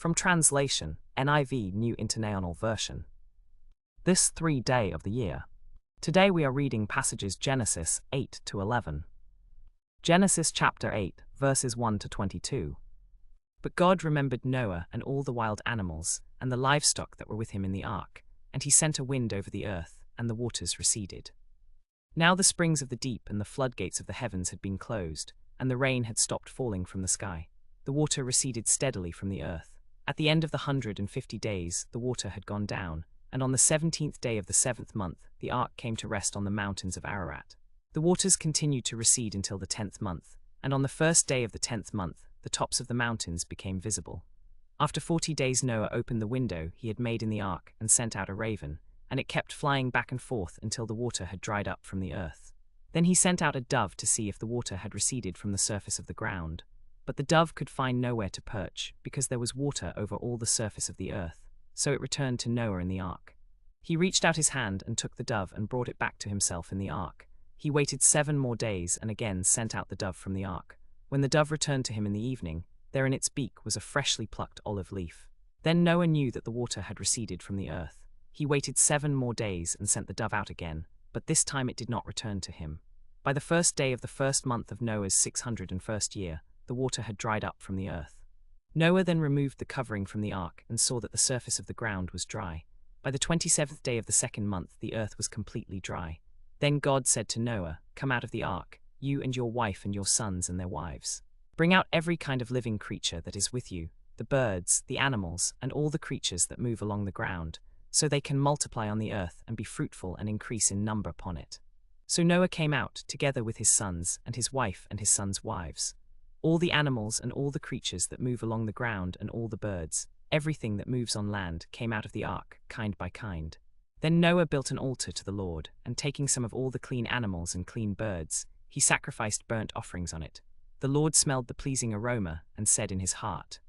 From translation, NIV New International Version. This 3rd day of the year. Today we are reading passages Genesis 8 to 11. Genesis chapter 8, verses 1 to 22. But God remembered Noah and all the wild animals, and the livestock that were with him in the ark, and he sent a wind over the earth, and the waters receded. Now the springs of the deep and the floodgates of the heavens had been closed, and the rain had stopped falling from the sky. The water receded steadily from the earth. At the end of the 150 days, the water had gone down, and on the 17th day of the 7th month, the ark came to rest on the mountains of Ararat. The waters continued to recede until the 10th month, and on the 1st day of the 10th month, the tops of the mountains became visible. After 40 days Noah opened the window he had made in the ark and sent out a raven, and it kept flying back and forth until the water had dried up from the earth. Then he sent out a dove to see if the water had receded from the surface of the ground. But the dove could find nowhere to perch, because there was water over all the surface of the earth, so it returned to Noah in the ark. He reached out his hand and took the dove and brought it back to himself in the ark. He waited 7 more days and again sent out the dove from the ark. When the dove returned to him in the evening, there in its beak was a freshly plucked olive leaf. Then Noah knew that the water had receded from the earth. He waited 7 more days and sent the dove out again, but this time it did not return to him. By the 1st day of the 1st month of Noah's 601st year, the water had dried up from the earth. Noah then removed the covering from the ark and saw that the surface of the ground was dry. By the 27th day of the 2nd month, the earth was completely dry. Then God said to Noah, "Come out of the ark, you and your wife and your sons and their wives. Bring out every kind of living creature that is with you, the birds, the animals, and all the creatures that move along the ground, so they can multiply on the earth and be fruitful and increase in number upon it." So Noah came out, together with his sons, and his wife and his sons' wives. All the animals and all the creatures that move along the ground and all the birds, everything that moves on land, came out of the ark, kind by kind. Then Noah built an altar to the Lord, and taking some of all the clean animals and clean birds, he sacrificed burnt offerings on it. The Lord smelled the pleasing aroma and said in his heart,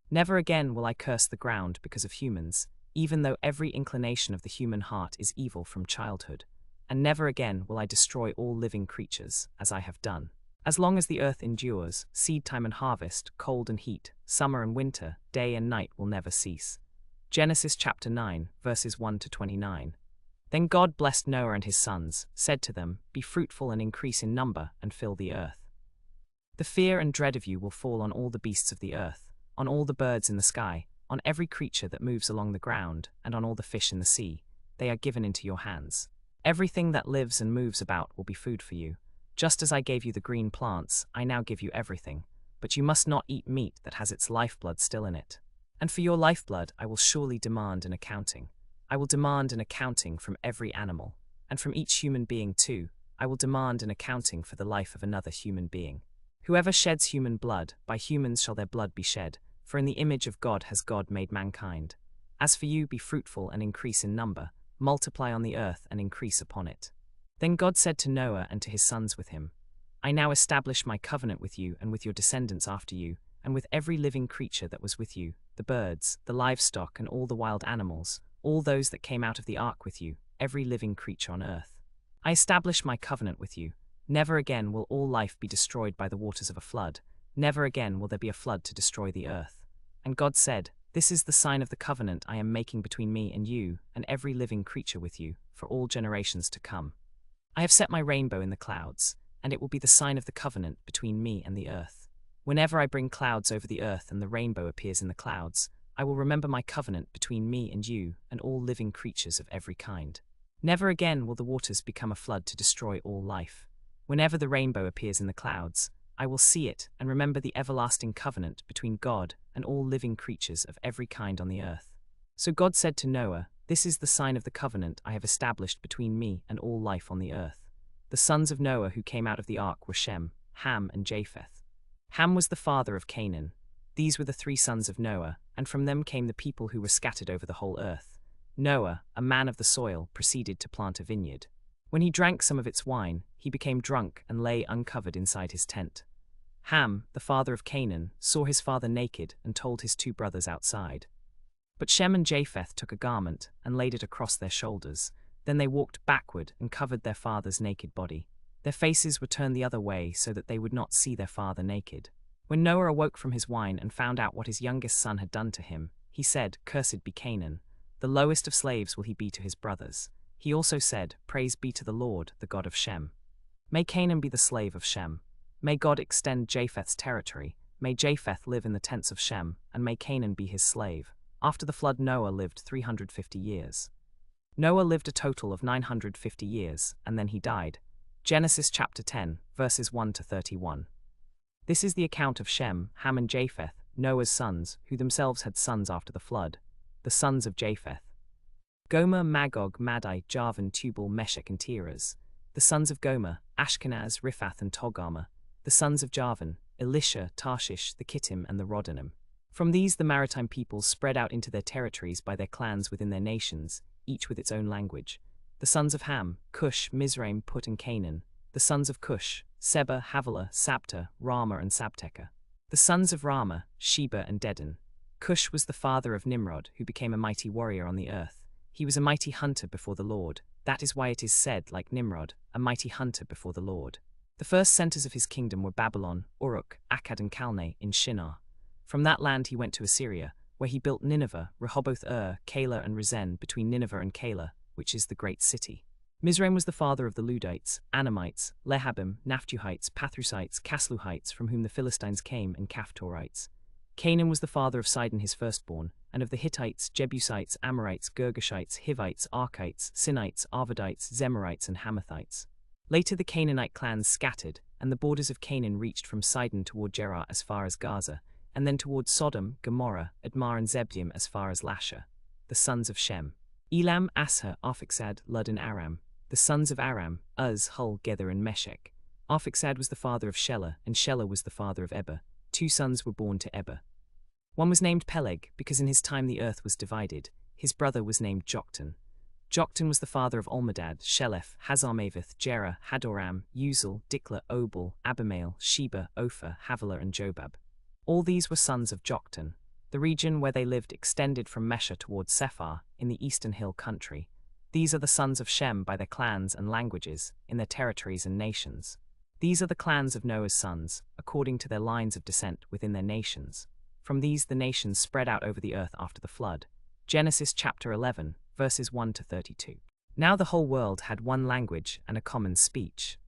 "Never again will I curse the ground because of humans, even though every inclination of the human heart is evil from childhood. And never again will I destroy all living creatures, as I have done. As long as the earth endures, seed time and harvest, cold and heat, summer and winter, day and night will never cease." Genesis chapter 9, verses 1 to 29. Then God blessed Noah and his sons, said to them, "Be fruitful and increase in number, and fill the earth. The fear and dread of you will fall on all the beasts of the earth, on all the birds in the sky, on every creature that moves along the ground, and on all the fish in the sea. They are given into your hands. Everything that lives and moves about will be food for you. Just as I gave you the green plants, I now give you everything, but you must not eat meat that has its lifeblood still in it. And for your lifeblood I will surely demand an accounting. I will demand an accounting from every animal, and from each human being too. I will demand an accounting for the life of another human being. Whoever sheds human blood, by humans shall their blood be shed, for in the image of God has God made mankind. As for you, be fruitful and increase in number, multiply on the earth and increase upon it." Then God said to Noah and to his sons with him, "I now establish my covenant with you and with your descendants after you, and with every living creature that was with you, the birds, the livestock, and all the wild animals, all those that came out of the ark with you, every living creature on earth. I establish my covenant with you. Never again will all life be destroyed by the waters of a flood. Never again will there be a flood to destroy the earth." And God said, "This is the sign of the covenant I am making between me and you and every living creature with you, for all generations to come. I have set my rainbow in the clouds, and it will be the sign of the covenant between me and the earth. Whenever I bring clouds over the earth and the rainbow appears in the clouds, I will remember my covenant between me and you and all living creatures of every kind. Never again will the waters become a flood to destroy all life. Whenever the rainbow appears in the clouds, I will see it and remember the everlasting covenant between God and all living creatures of every kind on the earth." So God said to Noah, "This is the sign of the covenant I have established between me and all life on the earth." The sons of Noah who came out of the ark were Shem, Ham, and Japheth. Ham was the father of Canaan. These were the 3 sons of Noah, and from them came the people who were scattered over the whole earth. Noah, a man of the soil, proceeded to plant a vineyard. When he drank some of its wine, he became drunk and lay uncovered inside his tent. Ham, the father of Canaan, saw his father naked and told his 2 brothers outside. But Shem and Japheth took a garment and laid it across their shoulders. Then they walked backward and covered their father's naked body. Their faces were turned the other way so that they would not see their father naked. When Noah awoke from his wine and found out what his youngest son had done to him, he said, "Cursed be Canaan. The lowest of slaves will he be to his brothers." He also said, "Praise be to the Lord, the God of Shem. May Canaan be the slave of Shem. May God extend Japheth's territory. May Japheth live in the tents of Shem, and may Canaan be his slave." After the flood, Noah lived 350 years. Noah lived a total of 950 years, and then he died. Genesis chapter 10, verses 1 to 31. This is the account of Shem, Ham and Japheth, Noah's sons, who themselves had sons after the flood. The sons of Japheth: Gomer, Magog, Madai, Javan, Tubal, Meshech, and Tiras. The sons of Gomer: Ashkenaz, Riphath, and Togarmah. The sons of Javan: Elisha, Tarshish, the Kittim, and the Rodanim. From these the maritime peoples spread out into their territories by their clans within their nations, each with its own language. The sons of Ham: Cush, Mizraim, Put, and Canaan. The sons of Cush: Seba, Havilah, Sabta, Rama, and Sabteka. The sons of Rama: Sheba and Dedan. Cush was the father of Nimrod, who became a mighty warrior on the earth. He was a mighty hunter before the Lord. That is why it is said, like Nimrod, a mighty hunter before the Lord. The first centers of his kingdom were Babylon, Uruk, Akkad, and Calneh in Shinar. From that land he went to Assyria, where he built Nineveh, Rehoboth, Calah, and Rezen, between Nineveh and Calah, which is the great city. Mizraim was the father of the Ludites, Anamites, Lehabim, Naphtuhites, Pathrusites, Casluhites, from whom the Philistines came, and Caphtorites. Canaan was the father of Sidon his firstborn, and of the Hittites, Jebusites, Amorites, Girgashites, Hivites, Archites, Sinites, Arvadites, Zemarites, and Hamathites. Later the Canaanite clans scattered, and the borders of Canaan reached from Sidon toward Gerar as far as Gaza, and then toward Sodom, Gomorrah, Admah, and Zebdim as far as Lasha. The sons of Shem: Elam, Asher, Arphaxad, Lud, and Aram. The sons of Aram: Uz, Hul, Gether, and Meshech. Arphaxad was the father of Shelah, and Shelah was the father of Eber. 2 sons were born to Eber. One was named Peleg, because in his time the earth was divided. His brother was named Joktan. Joktan was the father of Olmodad, Sheleph, Hazarmaveth, Jerah, Hadoram, Uzal, Diklah, Obal, Abimael, Sheba, Ophir, Havilah, and Jobab. All these were sons of Joktan. The region where they lived extended from Mesha towards Sephar, in the eastern hill country. These are the sons of Shem by their clans and languages, in their territories and nations. These are the clans of Noah's sons, according to their lines of descent within their nations. From these the nations spread out over the earth after the flood. Genesis chapter 11, verses 1 to 32. Now the whole world had one language and a common speech.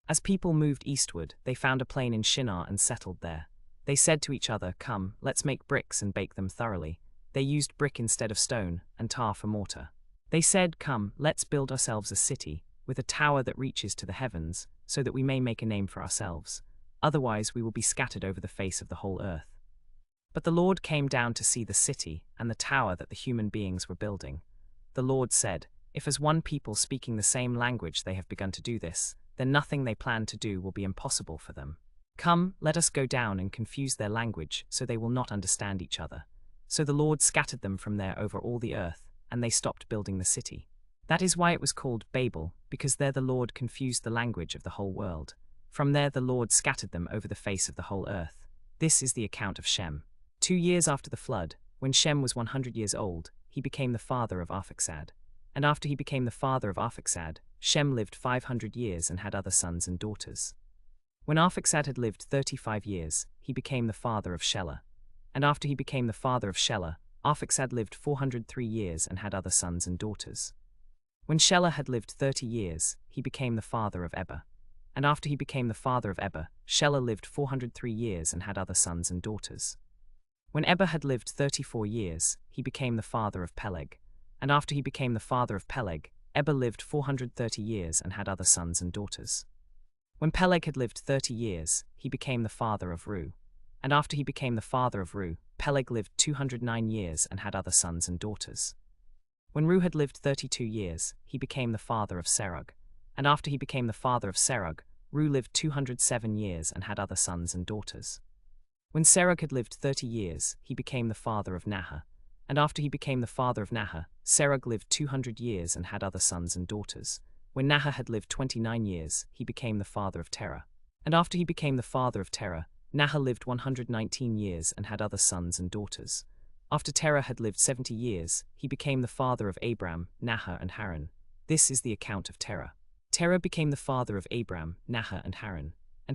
As people moved eastward, they found a plain in Shinar and settled there. They said to each other, "Come, let's make bricks and bake them thoroughly." They used brick instead of stone, and tar for mortar. They said, "Come, let's build ourselves a city, with a tower that reaches to the heavens, so that we may make a name for ourselves. Otherwise we will be scattered over the face of the whole earth." But the Lord came down to see the city and the tower that the human beings were building. The Lord said, "If as one people speaking the same language they have begun to do this, then nothing they plan to do will be impossible for them. Come, let us go down and confuse their language, so they will not understand each other." So the Lord scattered them from there over all the earth, and they stopped building the city. That is why it was called Babel, because there the Lord confused the language of the whole world. From there the Lord scattered them over the face of the whole earth. This is the account of Shem. 2 years after the flood, when Shem was 100 years old, he became the father of Arphaxad. And after he became the father of Arphaxad, Shem lived 500 years and had other sons and daughters. When Arphaxad had lived 35 years, he became the father of Shelah. And after he became the father of Shelah, Arphaxad lived 403 years and had other sons and daughters. When Shelah had lived 30 years, he became the father of Eber. And after he became the father of Eber, Shelah lived 403 years and had other sons and daughters. When Eber had lived 34 years, he became the father of Peleg. And after he became the father of Peleg, Eber lived 430 years and had other sons and daughters. When Peleg had lived 30 years, he became the father of Ru. And after he became the father of Ru, Peleg lived 209 years and had other sons and daughters. When Ru had lived 32 years, he became the father of Serug. And after he became the father of Serug, Ru lived 207 years and had other sons and daughters. When Serug had lived 30 years, he became the father of Nahor. And after he became the father of Nahor, Serug lived 200 years and had other sons and daughters. When Nahor had lived 29 years, he became the father of Terah. And after he became the father of Terah, Nahor lived 119 years and had other sons and daughters. After Terah had lived 70 years, he became the father of Abram, Nahor, and Haran. This is the account of Terah. Terah became the father of Abram, Nahor, and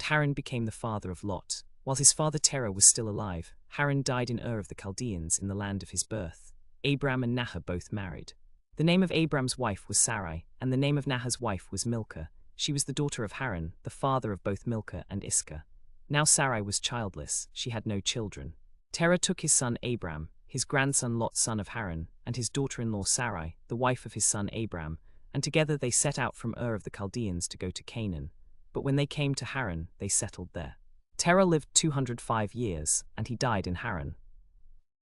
Haran became the father of Lot. While his father Terah was still alive, Haran died in Ur of the Chaldeans in the land of his birth. Abram and Nahor both married. The name of Abram's wife was Sarai, and the name of Nahor's wife was Milcah. She was the daughter of Haran, the father of both Milcah and Iscah. Now Sarai was childless, she had no children. Terah took his son Abram, his grandson Lot son of Haran, and his daughter-in-law Sarai, the wife of his son Abram, and together they set out from Ur of the Chaldeans to go to Canaan. But when they came to Haran, they settled there. Terah lived 205 years, and he died in Haran.